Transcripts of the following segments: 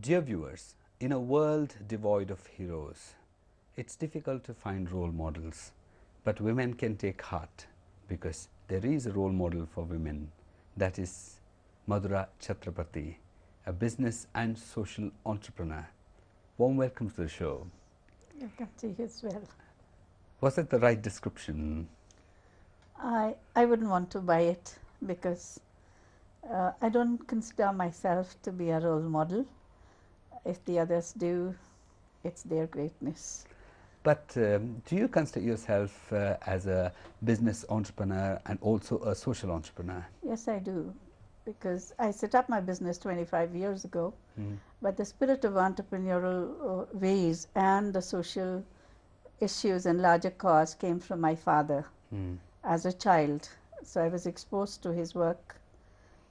Dear viewers, in a world devoid of heroes, it's difficult to find role models, but women can take heart because there is a role model for women, that is Madhura Chathrapathy, a business and social entrepreneur. Warm welcome to the show. Welcome to you as well. Was that the right description? I wouldn't want to buy it because I don't consider myself to be a role model. If the others do, it's their greatness. But do you consider yourself as a business entrepreneur and also a social entrepreneur? Yes, I do, because I set up my business 25 years ago, but the spirit of entrepreneurial ways and the social issues and larger cause came from my father as a child. So I was exposed to his work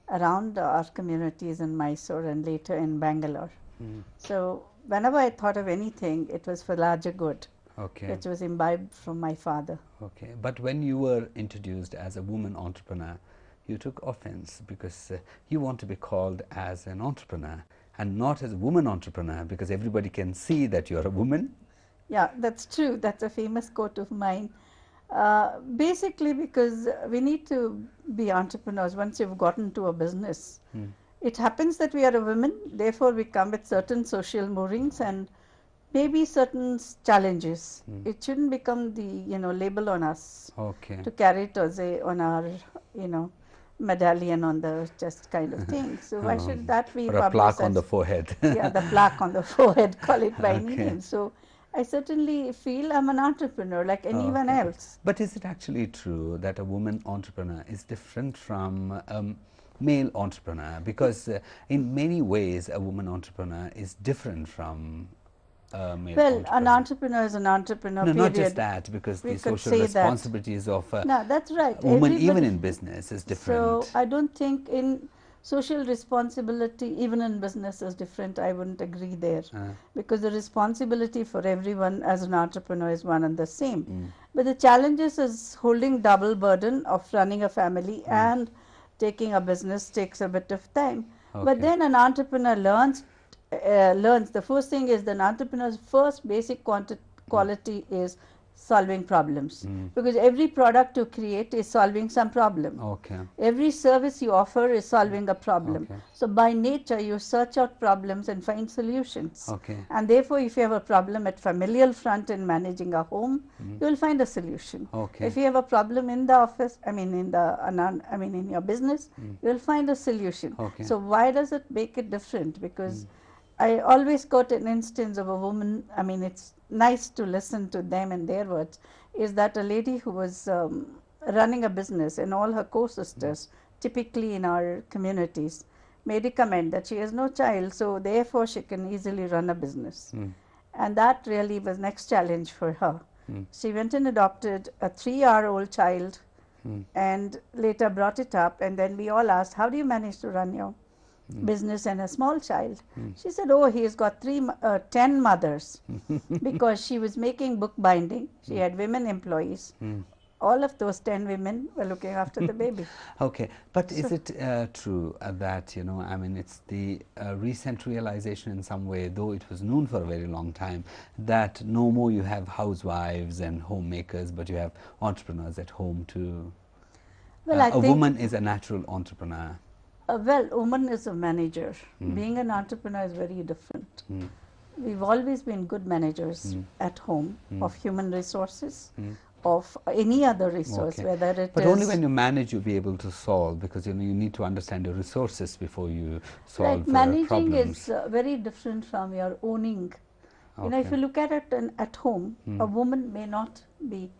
around our communities in Mysore and later in Bangalore. So whenever I thought of anything, it was for larger good, Okay. which was imbibed from my father. Okay, but when you were introduced as a woman entrepreneur, you took offense because you want to be called as an entrepreneur and not as a woman entrepreneur, because everybody can see that you're a woman. Yeah, that's true. That's a famous quote of mine. Basically, because we need to be entrepreneurs once you've gotten to a business. It happens that we are a woman, therefore we come with certain social moorings and maybe certain challenges. It shouldn't become the label on us Okay. to carry it as on our medallion on the chest kind of thing. So why should that be Or a plaque on the publicized? forehead. Yeah, the plaque on the forehead, call it by any Okay. name. So I certainly feel I'm an entrepreneur like anyone Okay. else. But is it actually true that a woman entrepreneur is different from a male entrepreneur? Because in many ways, a woman entrepreneur is different from a male Well, an entrepreneur. entrepreneur is an entrepreneur, No, not just period. that, because We the could social say that. responsibilities of a No, that's right. woman, even Everybody. in business, is So different. I don't think in social responsibility, even in business, is different. I wouldn't agree there, because the responsibility for everyone as an entrepreneur is one and the same. But the challenges is holding double burden of running a family and taking a business takes a bit of time. But Okay. then an entrepreneur learns. The first thing is an entrepreneur's first basic quality is solving problems, because every product you create is solving some problem. Okay. Every service you offer is solving a problem. Okay. So by nature you search out problems and find solutions. Okay. And therefore if you have a problem at familial front in managing a home, you will find a solution. Okay. If you have a problem in the office, in your business, you will find a solution. Okay. So why does it make it different? Because I always quote an instance of a woman, it's nice to listen to them and their words, is that a lady who was running a business and all her co-sisters, typically in our communities, may recommend that she has no child, so therefore she can easily run a business. And that really was next challenge for her. She went and adopted a 3-year-old child and later brought it up, and then we all asked, how do you manage to run your business and a small child? She said, oh, he has got 10 mothers, because she was making book binding. She had women employees. All of those 10 women were looking after the baby. Okay, but is it true that, it's the recent realization in some way, though it was known for a very long time, that no more you have housewives and homemakers, but you have entrepreneurs at home too? Well, I a think woman is a natural entrepreneur. well, woman is a manager. Being an entrepreneur is very different. We've always been good managers at home of human resources, of any other resource, Okay. whether it But is only when you manage you'll be able to solve, because you need to understand your resources before you solve like managing problems. is very different from your owning. If you Okay. look at it at home, a woman may not be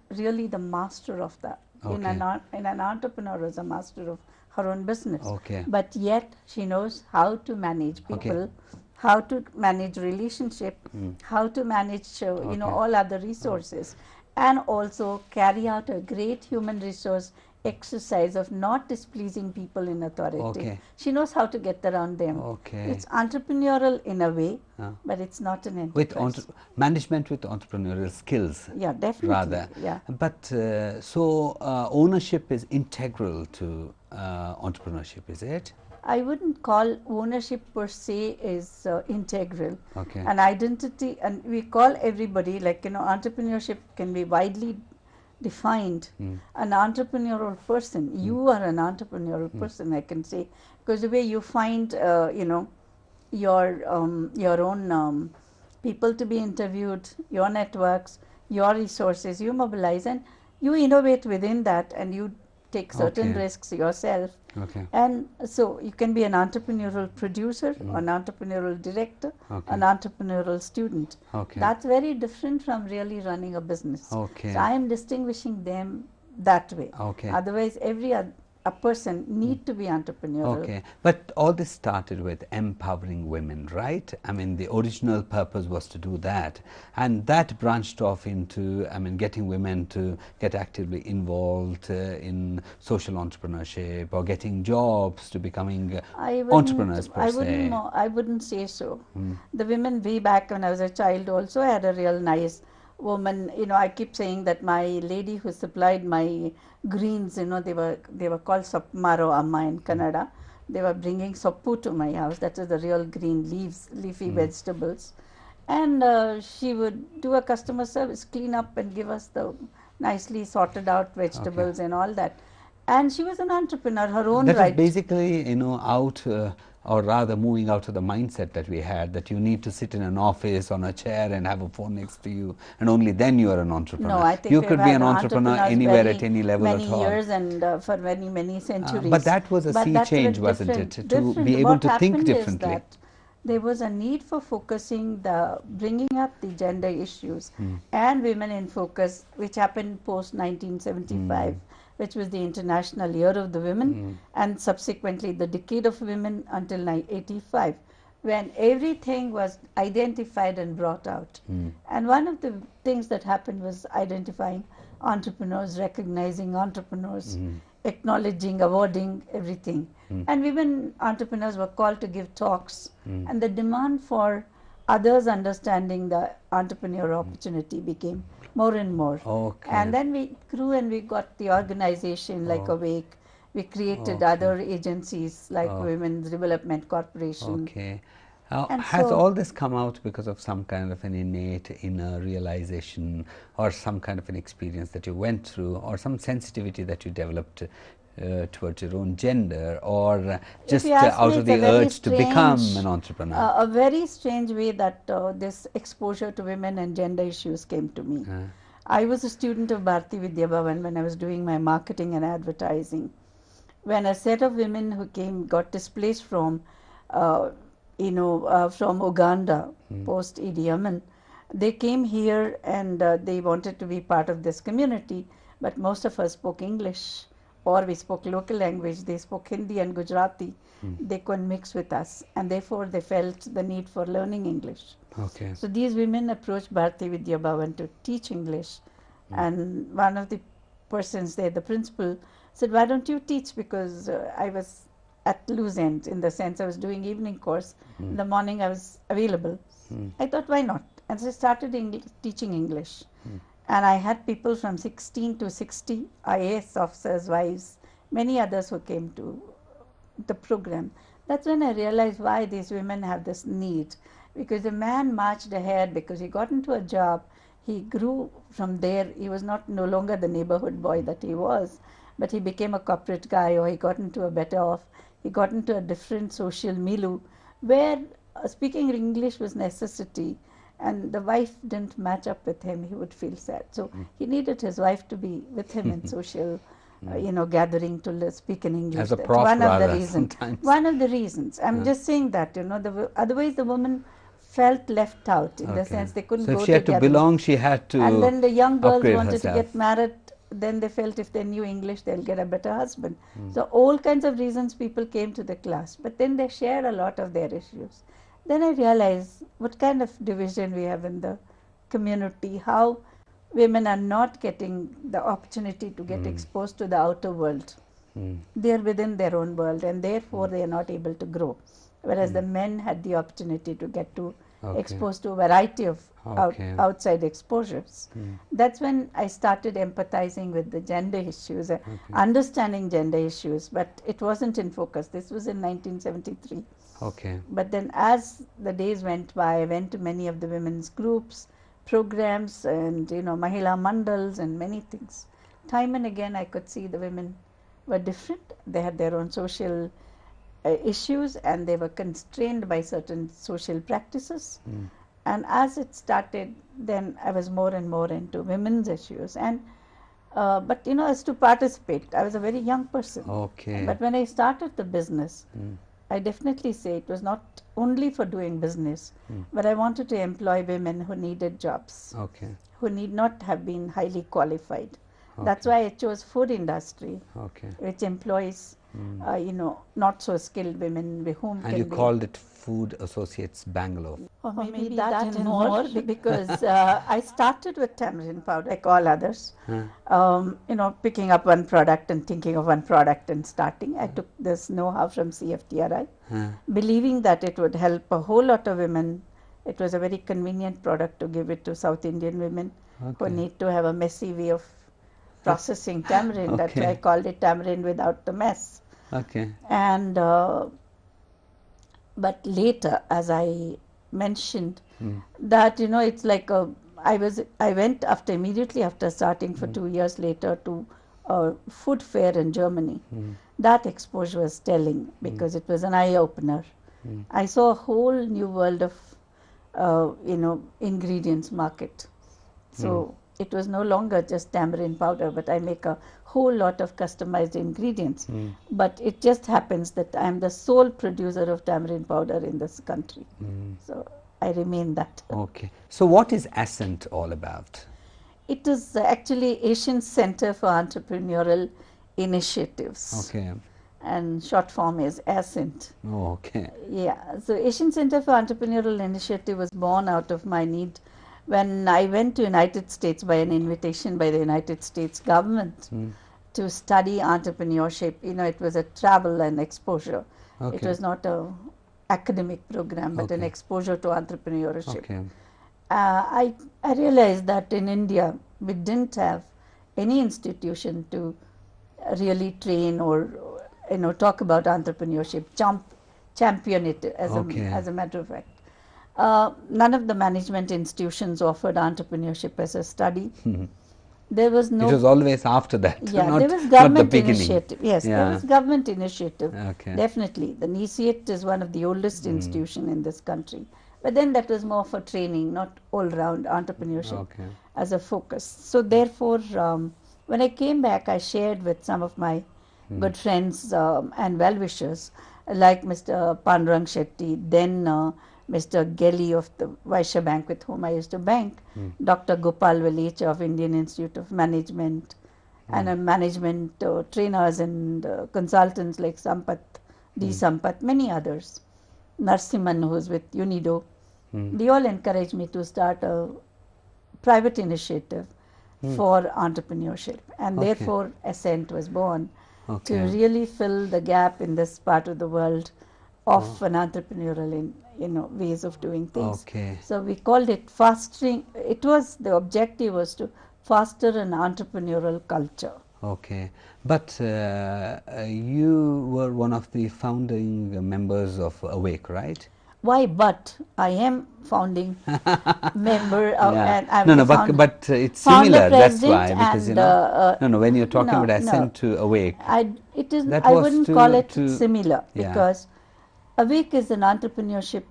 really the master of that. In Okay. an entrepreneur is a master of her own business, Okay. but yet she knows how to manage Okay. people, how to manage relationship, how to manage Okay. all other resources, and also carry out a great human resource exercise of not displeasing people in authority. Okay. She knows how to get around them. Okay. It's entrepreneurial in a way, but it's not an With enterprise. management with entrepreneurial skills. Yeah, definitely. Rather. Yeah. But so ownership is integral to entrepreneurship, is it? I wouldn't call ownership per se is integral. Okay. An identity, and we call everybody, like, entrepreneurship can be widely defined. An entrepreneurial person, you are an entrepreneurial person, I can say, because the way you find, your own people to be interviewed, your networks, your resources, you mobilize and you innovate within that, and you take certain Okay. risks yourself. Okay. And so you can be an entrepreneurial producer, an entrepreneurial director, Okay. an entrepreneurial student. Okay. That's very different from really running a business. Okay. So I am distinguishing them that way. Okay. Otherwise, a person need to be entrepreneurial. Okay, but all this started with empowering women, right? I mean, the original purpose was to do that, and that branched off into, I mean, getting women to get actively involved in social entrepreneurship or getting jobs, to becoming entrepreneurs per se. I wouldn't say so. The women way back when I was a child also had a real nice woman. I keep saying that my lady who supplied my greens, they were called Sapmaro Amma in Kannada. They were bringing soppu to my house. That is the real green leafy vegetables. And she would do a customer service, clean up and give us the nicely sorted out vegetables and all that. And she was an entrepreneur, her own That is right. basically, out, or rather moving out of the mindset that we had, that you need to sit in an office on a chair and have a phone next to you, and only then you are an entrepreneur. No, I think you we've could be had an entrepreneur anywhere at any level many at all. years and for many centuries. But that was a But sea that's change, very wasn't it? different. To be able What to think happened is differently. that there was a need for bringing up the gender issues and women in focus, which happened post 1975, which was the International Year of the Women, and subsequently the Decade of Women until 1985, when everything was identified and brought out. And one of the things that happened was identifying entrepreneurs, recognizing entrepreneurs, acknowledging, awarding everything. And women entrepreneurs were called to give talks, and the demand for others understanding the entrepreneur opportunity became more and more. Okay. And then we grew and we got the organization like Awake. We created other agencies like Women's Development Corporation. Okay. And Has so all this come out because of some kind of an innate inner realization, or some kind of an experience that you went through, or some sensitivity that you developed towards your own gender, or just out of the urge to become an entrepreneur? A very strange way that this exposure to women and gender issues came to me. I was a student of Bharati Vidya Bhavan when I was doing my marketing and advertising. When a set of women who got displaced from from Uganda post Idi Amin. They came here and they wanted to be part of this community, but most of us spoke English or we spoke local language. They spoke Hindi and Gujarati. They couldn't mix with us, and therefore they felt the need for learning English. Okay. So these women approached Bharati Vidya Bhavan to teach English, and one of the persons there, the principal, said, "Why don't you teach?" Because I was at loose end, in the sense I was doing evening course. In the morning I was available. I thought, why not? And so I started teaching English. And I had people from 16 to 60, IAS officers' wives, many others who came to the program. That's when I realized why these women have this need. Because the man marched ahead because he got into a job. He grew from there. He was no longer the neighborhood boy that he was, but he became a corporate guy, or he got into a better off. He got into a different social milieu where speaking English was necessity, and the wife didn't match up with him. He would feel sad. So he needed his wife to be with him in social gathering to speak in English. As a That's prop, one of the rather, reasons. sometimes. One of the reasons. I'm just saying that, otherwise the woman felt left out in the sense they couldn't So go if she had together. to belong, she had to And then the young girls upgrade wanted herself. to get married. Then they felt if they knew English, they'll get a better husband. So all kinds of reasons people came to the class. But then they shared a lot of their issues. Then I realized what kind of division we have in the community, how women are not getting the opportunity to get exposed to the outer world. They are within their own world, and therefore they are not able to grow. Whereas the men had the opportunity to get to Okay. exposed to a variety of Okay. outside exposures. Hmm. That's when I started empathizing with the gender issues, Okay. understanding gender issues, but it wasn't in focus. This was in 1973. Okay. But then as the days went by, I went to many of the women's groups, programs, and Mahila Mandals and many things. Time and again I could see the women were different. They had their own social issues, and they were constrained by certain social practices. Hmm. And as it started, then I was more and more into women's issues. And but as to participate, I was a very young person. Okay. But when I started the business, Hmm. I definitely say it was not only for doing business, Hmm. but I wanted to employ women who needed jobs, Okay. who need not have been highly qualified. That's Okay. why I chose food industry, Okay. which employs, Hmm. not so skilled women with whom And you can be. called it Food Associates Bangalore. Or maybe that and more, because I started with tamarind powder like all others. Huh? Picking up one product and thinking of one product and starting. I took this know-how from CFTRI, Huh? believing that it would help a whole lot of women. It was a very convenient product to give it to South Indian women who Okay. need to have a messy way of processing tamarind. That's why I Okay. called it tamarind without the mess. Okay. And but later, as I mentioned, Hmm. that it's like I went immediately after starting for 2 years later to a food fair in Germany. Hmm. That exposure was telling, because it was an eye opener. Hmm. I saw a whole new world of ingredients market. So it was no longer just tamarind powder, but I make a whole lot of customized ingredients. Hmm. But it just happens that I am the sole producer of tamarind powder in this country. Hmm. So I remain that. Okay. So what is Ascent all about? It is actually Asian Center for Entrepreneurial Initiatives. Okay. And short form is ASINT. Oh, okay. Yeah, so Asian Center for Entrepreneurial Initiative was born out of my need when I went to United States by an invitation by the United States government Hmm. to study entrepreneurship. It was a travel and exposure. It Okay. was not a academic program, but an Okay. exposure to entrepreneurship. Okay. I realized that in India we didn't have any institution to really train or talk about entrepreneurship, champion it Okay. as a matter of fact. None of the management institutions offered entrepreneurship as a study. There was It was no, always after that, yeah, there was not the government beginning. initiative. Yes, there Yeah. was government initiative. Okay. Definitely, the NICEAT is one of the oldest institution in this country. But then that was more for training, not all-round entrepreneurship Okay. as a focus. So therefore, when I came back, I shared with some of my good friends and well-wishers, like Mr. Pandurang Shetty, then Mr. Gelly of the Vaishya Bank, with whom I used to bank, Dr. Gopal Velich of Indian Institute of Management, and management trainers and consultants like Sampath, D. Sampath, many others. Narsiman, who's with UNIDO, they all encouraged me to start a private initiative for entrepreneurship, and Okay. therefore Ascent was born to Okay. really fill the gap in this part of the world of an entrepreneurial ways of doing things. Okay. So we called it fostering. The objective was to foster an entrepreneurial culture. Okay. But you were one of the founding members of Awake, right? Why? But I am founding member Yeah. and I'm No, the no, but it's founder, similar. That's president, why, because and no, no. When you're talking no, about no. Ascent to Awake, that I was wouldn't call it to similar, yeah. because Awake is an entrepreneurship,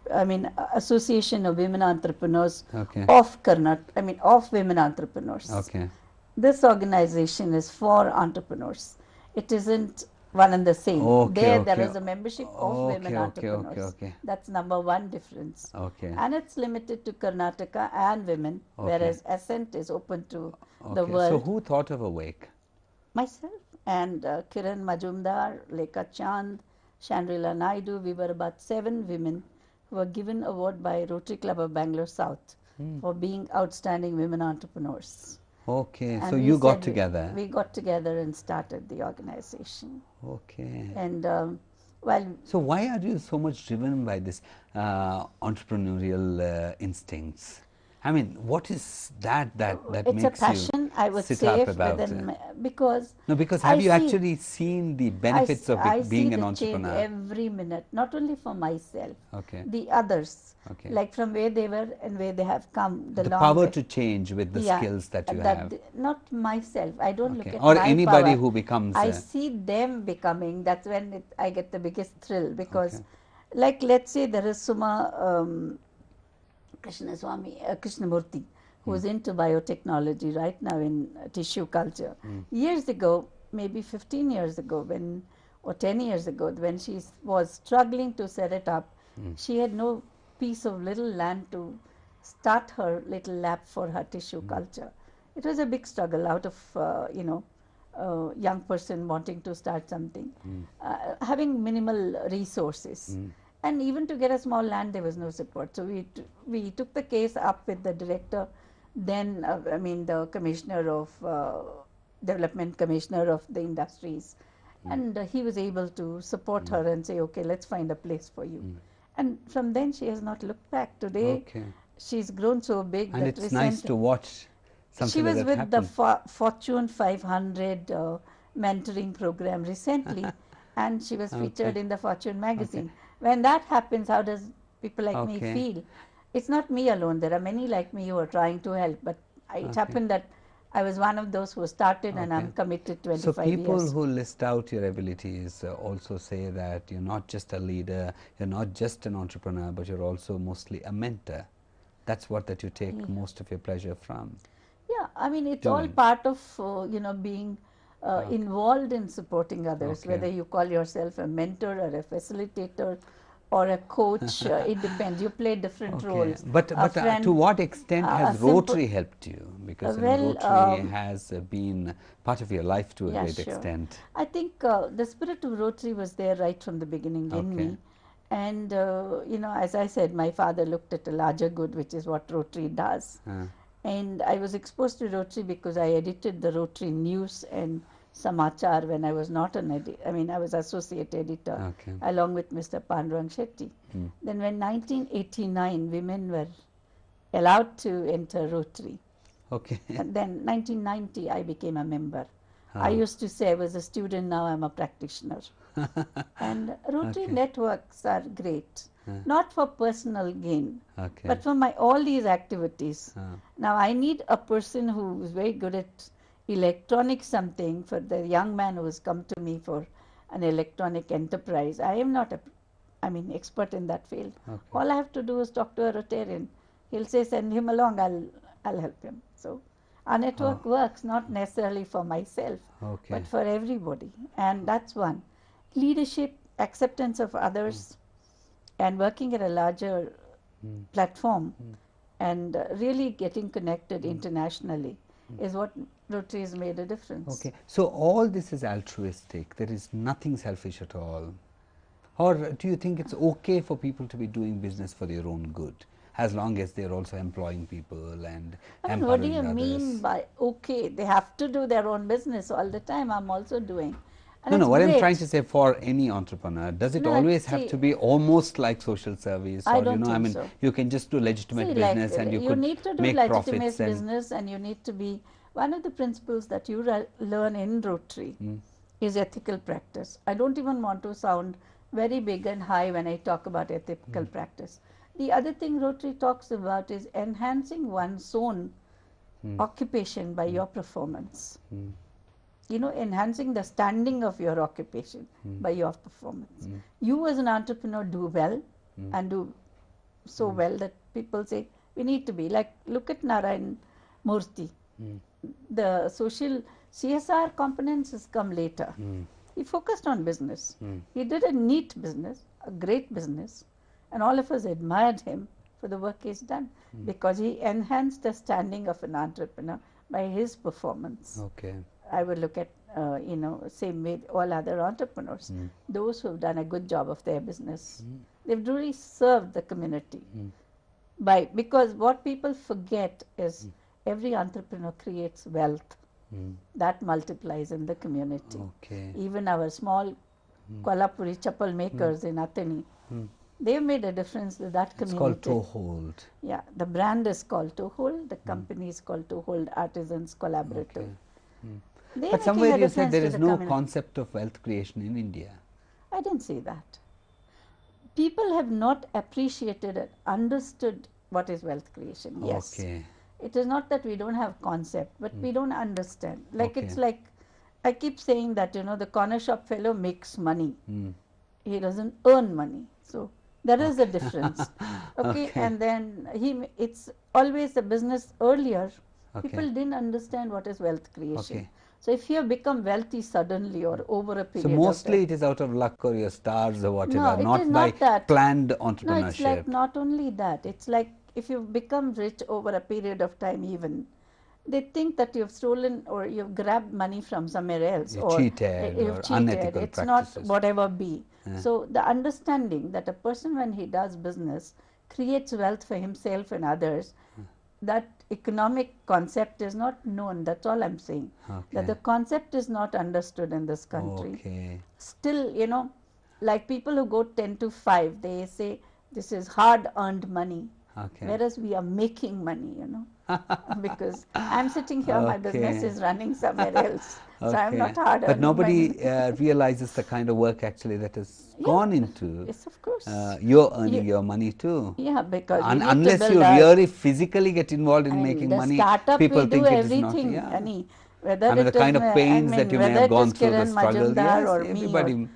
association of women entrepreneurs Okay. of of women entrepreneurs. Okay. This organization is for entrepreneurs. It isn't one and the same. Okay. There Okay. is a membership of women entrepreneurs. Okay. That's number one difference. Okay. And it's limited to Karnataka and women, whereas Ascent is open to the Okay. world. So who thought of Awake? Myself and Kiran Majumdar, Lekha Chand, Chandrila Naidu. We were about 7 women who were given award by Rotary Club of Bangalore South for being outstanding women entrepreneurs. Okay. And So we you got said together. We got together and started the organization. Okay. And while So why are you so much driven by this entrepreneurial instincts? I mean, what is that it's a makes you passion, I would sit say, up about it? because No, because I have you see actually seen the benefits of I see being an the change entrepreneur? every minute, not only for myself, Okay, the others, okay. like from where they were and where they have come, the The long power way. to change with the Yeah, skills that you that have. not myself. I don't look Okay, at or my anybody power. who becomes. I see them becoming. That's when I get the biggest thrill Okay. because, like, let's say there is Suma Krishnamurti, who is into biotechnology right now in tissue culture. Years ago, maybe 15 years ago, or 10 years ago, when she was struggling to set it up, she had no piece of little land to start her little lab for her tissue culture. It was a big struggle out of, young person wanting to start something, having minimal resources. And even to get a small land, there was no support. So we took the case up with the director, then the commissioner of development commissioner of the industries, and he was able to support her and say, okay, let's find a place for you. And from then she has not looked back. Today, Okay. she's grown so big And that it's nice to watch she something like was that with the happen. Fortune 500 mentoring program recently, and she was featured Okay. in the Fortune Okay. magazine. When that happens, how does people like me Okay. feel? It's not me alone. There are many like me who are trying to help, but it Okay. happened that I was one of those who started, and Okay. I'm committed So 25 people years. who list out your abilities also say that you're not just a leader, you're not just an entrepreneur, but you're also mostly a mentor. That's what that you take most of your pleasure from Yeah, I mean, it's all doing. part of being Okay. involved in supporting others. Okay. Whether you call yourself a mentor or a facilitator or a coach, it depends. You play different Okay, roles. A but to friend, what extent a has simple. Rotary helped you? Because Well, Rotary has been part of your life to a yeah, great sure. extent. I think the spirit of Rotary was there right from the beginning in Okay. me. And, as I said, my father looked at a larger good, which is what Rotary does. Uh, And I was exposed to Rotary because I edited the Rotary News and Samachar when I was not an editor. I mean, I was associate editor okay. along with Mr. Pandurang Shetty. Mm. Then, when 1989 women were allowed to enter Rotary, Okay. and then 1990 I became a member. I Oh. used to say I was a student, now I'm a practitioner. And Rotary Okay. networks are great, not for personal gain, Okay. but for my all these activities. Oh. Now I need a person who is very good at electronic something. For the young man who has come to me for an electronic enterprise, I am not expert in that field. Okay. All I have to do is talk to a Rotarian. He'll say, send him along, I'll help him. So our network works not necessarily for myself, Okay. but for everybody. And that's one. Leadership, acceptance of others, and working at a larger platform, and really getting connected internationally is what Rotary has made a difference. Okay. So all this is altruistic. There is nothing selfish at all. Or do you think it's okay for people to be doing business for their own good, as long as they're also employing people and I mean, what do empowering you mean others? by okay? They have to do their own business all the time. I'm also doing, and No, no, it's what I'm trying to great. say, for any entrepreneur, does it No, always have to see, be almost like social service, I or, don't I think mean, so. you can just do See, legitimate like business and you you could need to do make profits legitimate and. business, and you need to be one of the principles that you learn in Rotary is ethical practice. I don't even want to sound very big and high when I talk about ethical practice. The other thing Rotary talks about is enhancing one's own occupation by your performance. Enhancing the standing of your occupation by your performance. You as an entrepreneur do well and do so well that people say we need to be like, look at Narayan Murthy. The social CSR components has come later. He focused on business. He did a neat business, a great business, and all of us admired him for the work he's done because he enhanced the standing of an entrepreneur by his performance. Okay. I would look at, same way all other entrepreneurs, those who have done a good job of their business. They've really served the community. Because what people forget is every entrepreneur creates wealth that multiplies in the community. Okay. Even our small Kolhapuri chappal makers in Atheni. They've made a difference to that It's community. called Toehold. Yeah, the brand is called Toehold, the company is called Toehold Artisans Collaborative. Okay. They're But making somewhere a you said difference there to is the no community. concept of wealth creation in India. I didn't say that. People have not appreciated and understood what is wealth creation. Yes. Okay. It is not that we don't have concept, but we don't understand. Like Okay. it's like I keep saying that the corner shop fellow makes money. He doesn't earn money. So there is a difference. Okay, Okay. and then it's always a business earlier. Okay. People didn't understand what is wealth creation. Okay. So if you have become wealthy suddenly or over a period So of mostly time, it is out of luck or your stars or no, whatever, it is not by not that. planned No, it's like entrepreneurship. not only that. It's like if you become rich over a period of time, even they think that you've stolen or you've grabbed money from somewhere else, You or cheated you've or cheated. unethical It's not practices. whatever be. Yeah. So the understanding that a person, when he does business, creates wealth for himself and others, that economic concept is not known. That's all I'm saying. That the Okay. concept is not understood in this country. Okay. Still, like people who go 10 to 5, they say this is hard earned money, Okay. whereas we are making money. Because I'm sitting here, my business Okay. is running somewhere else. So I'm not Okay. hard But earning my nobody money. realizes the kind of work actually that has Yeah, gone into yes, of course. you're earning You, your money too. yeah, because we need to Unless build you our. really physically get involved I in mean, making the money, startup we people do think it is not. everything, Yeah. Ani. Whether I mean, the it is, kind of pains that you may whether have it is gone through, the Kiran struggle, Majumdar yes, or me or everybody,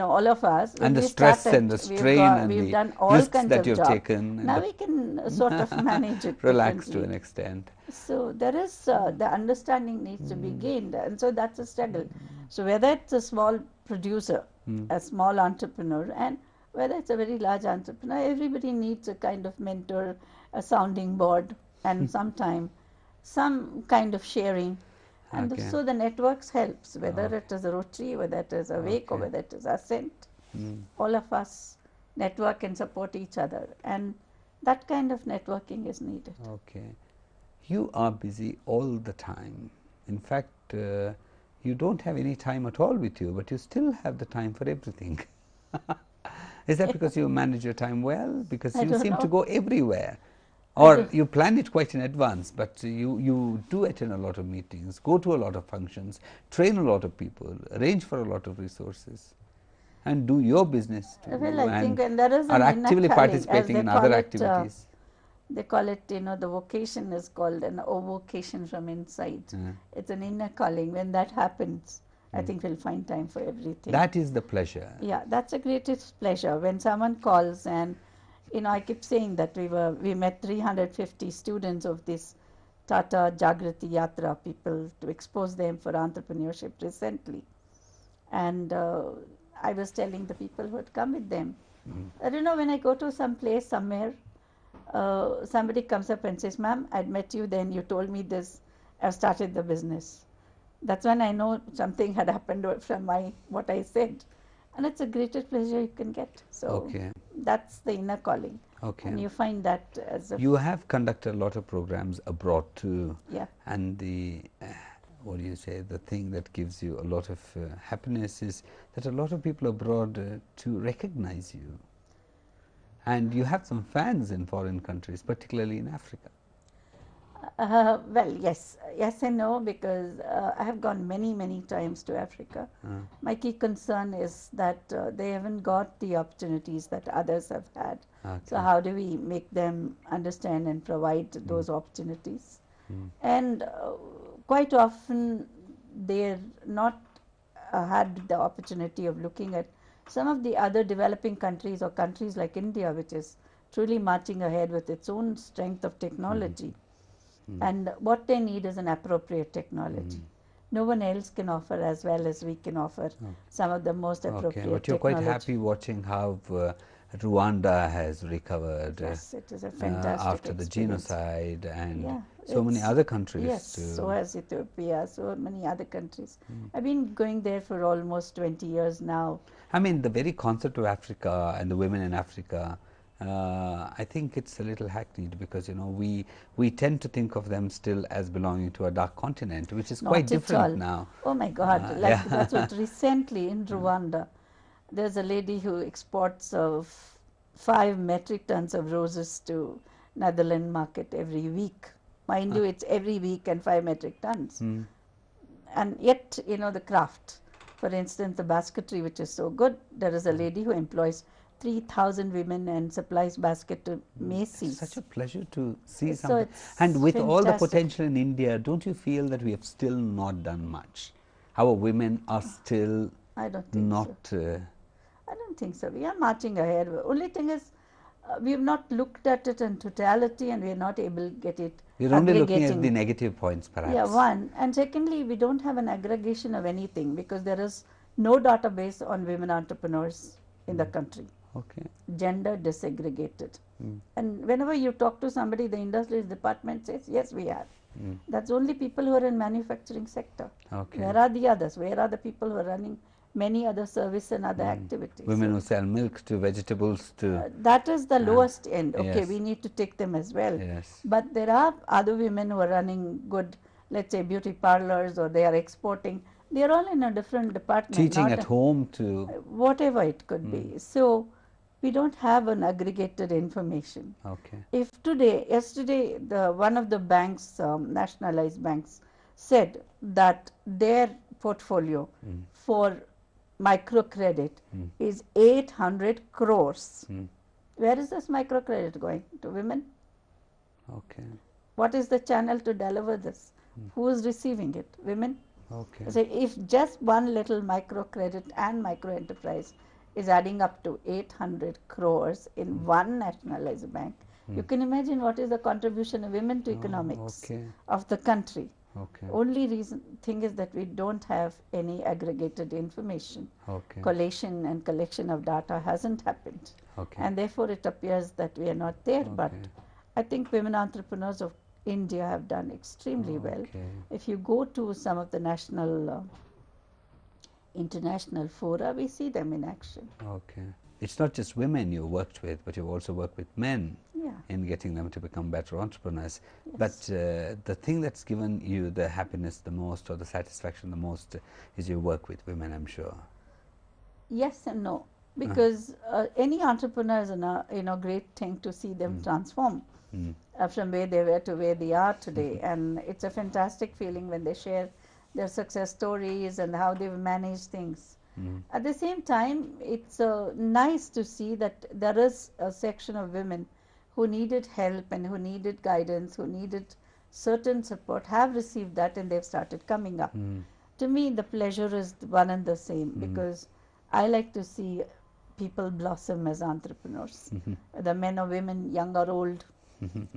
all of us, when and the we stress and started, the strain and we've the done all risks kinds that of you've jobs. taken, and Now we can sort of manage it relax to differently. an extent. So there is the understanding needs to be gained, and so that's a struggle. So whether it's a small producer, a small entrepreneur, and whether it's a very large entrepreneur, everybody needs a kind of mentor, a sounding board, and sometime some kind of sharing. And Okay. so the networks helps, whether Okay. it is a Rotary, whether it is a Wake, or Okay. whether it is Ascent. All of us network and support each other, and that kind of networking is needed. Okay. You are busy all the time. In fact, you don't have any time at all with you, but you still have the time for everything. Is that because you manage your time well? Because I you don't seem to know. go everywhere. I Or do. you plan it quite in advance, but you do attend a lot of meetings, go to a lot of functions, train a lot of people, arrange for a lot of resources, and do your business too, Well, I think, and and there is are an inner actively calling, as participating they in call other it. activities. They call it, the vocation is called an vocation from inside. It's an inner calling. When that happens, I think we'll find time for everything. That is the pleasure. Yeah, that's a greatest pleasure when someone calls, and I keep saying that we met 350 students of this Tata Jagrati Yatra people to expose them for entrepreneurship recently, and I was telling the people who had come with them, I don't know, when I go to some place somewhere, somebody comes up and says, "Ma'am, I'd met you then. You told me this. I've started the business." That's when I know something had happened from what I said, and it's the greatest pleasure you can get. So Okay. that's the inner calling, Okay. and you find that as a You have conducted a lot of programs abroad too. yeah. And the what do you say? The thing that gives you a lot of happiness is that a lot of people abroad to recognize you, and you have some fans in foreign countries, particularly in Africa. Well, yes and no, because I have gone many, many times to Africa. My key concern is that they haven't got the opportunities that others have had. So Okay. how do we make them understand and provide those opportunities? And quite often they're not had the opportunity of looking at some of the other developing countries, or countries like India, which is truly marching ahead with its own strength of technology. And what they need is an appropriate technology. No one else can offer as well as we can offer some of the most appropriate Okay, but you're quite technology. happy watching how Rwanda has recovered Yes, it is a fantastic after the experience. genocide, and Yeah, so many other countries yes, too. so has Ethiopia, so many other countries. I've been going there for almost 20 years now. I mean, the very concept of Africa and the women in Africa, I think it's a little hackneyed, because we tend to think of them still as belonging to a dark continent, which is quite Not at different all. now. Oh my God! Yeah. That's what recently in Rwanda, There's a lady who exports of 5 metric tons of roses to Netherlands market every week. Mind you, it's every week and 5 metric tons. And yet, the craft. For instance, the basketry, which is so good, there is a lady who employs 3,000 women and supplies basket to Macy's. Such a pleasure to see So something. it's And with all the fantastic. potential in India, don't you feel that we have still not done much? Our women are still I don't think not. so. I don't think so. We are marching ahead. Only thing is, we have not looked at it in totality, and we are not able to get it We're only looking at the aggregating. negative points, perhaps. Yeah, one. And secondly, we don't have an aggregation of anything because there is no database on women entrepreneurs in the country. Okay. Gender disaggregated. And whenever you talk to somebody, the industries department says, yes, we are. That's only people who are in manufacturing sector. Okay. Where are the others? Where are the people who are running many other service and other activities? Women who sell milk to vegetables to. That is the lowest end. Okay, yes. we need to take them as well. Yes. But there are other women who are running good, let's say, beauty parlors, or they are exporting. They are all in a different department. Teaching not at home to. whatever it could be. So we don't have an aggregated information. Okay. If yesterday, one of the banks, nationalized banks, said that their portfolio for microcredit is 800 crores. Where is this microcredit going? To women? Okay. What is the channel to deliver this? Who is receiving it? Women? Okay. So if just one little microcredit and micro enterprise is adding up to 800 crores in one nationalized bank, you can imagine what is the contribution of women to economics of the country. Okay. Only thing is that we don't have any aggregated information. Okay. Collation and collection of data hasn't happened. Okay. And therefore it appears that we are not there. Okay. But I think women entrepreneurs of India have done extremely well. Okay. If you go to some of the national, international fora, we see them in action. Okay. It's not just women you worked with, but you've also worked with men Yeah. in getting them to become better entrepreneurs. Yes. But the thing that's given you the happiness the most or the satisfaction the most is your work with women, I'm sure. Yes and no, because any entrepreneur is a great thing to see them transform from where they were to where they are today. And it's a fantastic feeling when they share their success stories and how they've managed things. At the same time, it's nice to see that there is a section of women who needed help and who needed guidance, who needed certain support, have received that, and they've started coming up. To me, the pleasure is one and the same, because I like to see people blossom as entrepreneurs, whether men or women, young or old,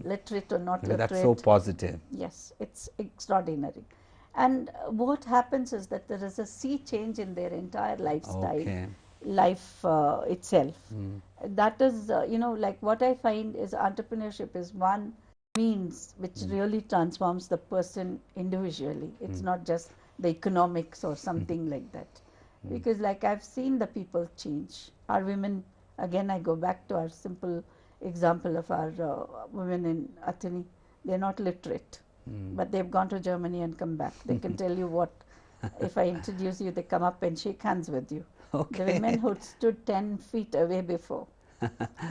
literate or not literate. That's so positive. Yes, it's extraordinary. And what happens is that there is a sea change in their entire lifestyle, life itself. That is, like what I find is entrepreneurship is one means which really transforms the person individually. It's not just the economics or something like that. Because like I've seen the people change. Our women, again I go back to our simple example of our women in Athene. They're not literate, but they've gone to Germany and come back. They can tell you what, if I introduce you, they come up and shake hands with you. The women who stood 10 feet away before.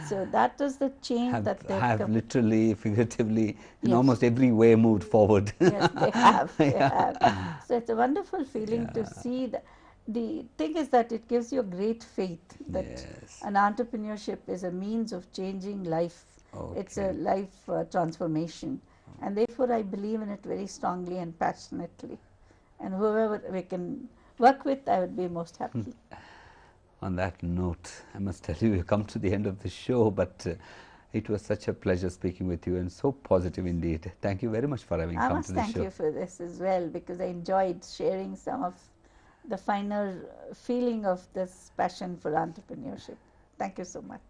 So that is the change that they've have come. literally, figuratively, in Yes. almost every way moved forward. Yes, they have. They have. So it's a wonderful feeling to see that. The thing is that it gives you a great faith that Yes. an entrepreneurship is a means of changing life. It's a life transformation. And therefore I believe in it very strongly and passionately. And whoever we can work with, I would be most happy. On that note, I must tell you, we've come to the end of the show, but it was such a pleasure speaking with you and so positive indeed. Thank you very much for having come to the show. I must thank you for this as well, because I enjoyed sharing some of the finer feeling of this passion for entrepreneurship. Thank you so much.